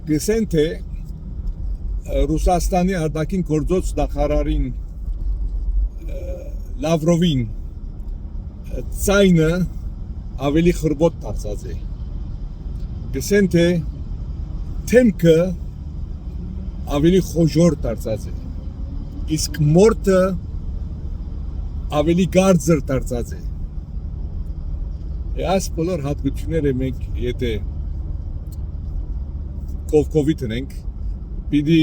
գսեն թե Ռուսաստանի արտաքին գործոց նախարարին Լավրովին ցայնը ավելի խրբոտ դարձած է գսեն թե թեմքը ավելի խոժոր դարձած է իսկ մորթը ավելի գարձր դարձած է այս բոլոր հատկությունները մենք եթե կովկովի տնենք պիտի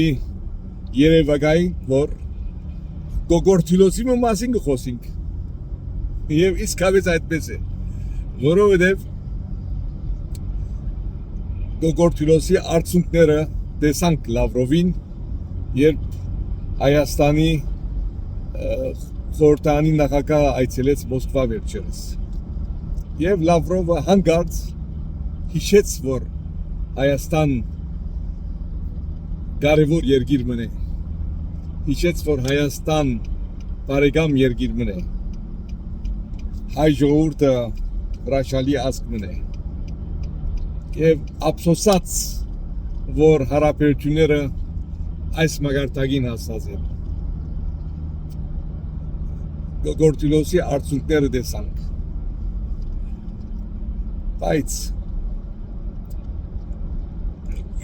երևակայի որ գոգորթիլոսի մասին կխոսենք եւ իսկապես այդպես է որովհետեւ գոգորթիլոսի արդյունքները տեսանք Լավրովին երբ Հայաստանի խորհրդանի նախագահը այցելեց Մոսկվա վերջերս եւ Լավրովը հանգարց հիշեց որ Հայաստան կարևոր երկիր մնե հիշեց որ Հայաստան բարեկամ երկիր մնե հայ ժողովուրդը հրաշալի ազգ մնե եւ ափսոսած որ հարաբերությունները այս մագարտակին հասած են գոգորտիլոսի արդյունքները տեսանք բայց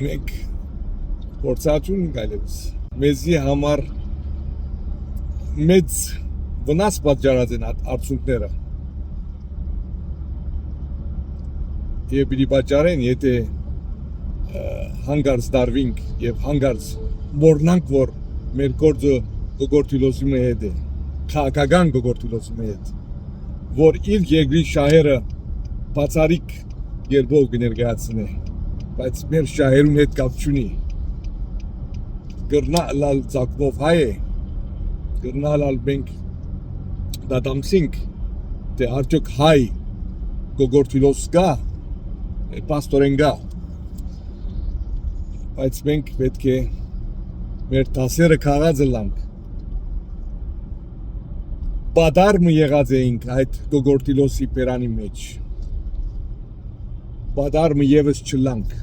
մենք փորձացուն գալիս մեզի համար մեծ վնաս պատճառած են արդյունքները եւ պիտի պատճառեն եթե հանգարց դարվինք եւ հանգարց մորնանք որ մեր գործը գոգորտիլոսի հետ է քաղաքական գոգորտիլոսի հետ որ իր երկրի շահերը բացարիք երբով կներկայացնի բայց մեր շահերուն հետ կապ չունի գրնալ ցակվով հայ է գրնալ մենք դատամսինք թե արդյոք հայ գոգորտիլոս կա պաստորեն կա բայց մենք պետք է մեր տասերը քաղած լանք բադարմը եղած էինք այդ գոգորտիլոսի պերանի մեջ բադարմը եւս չլանք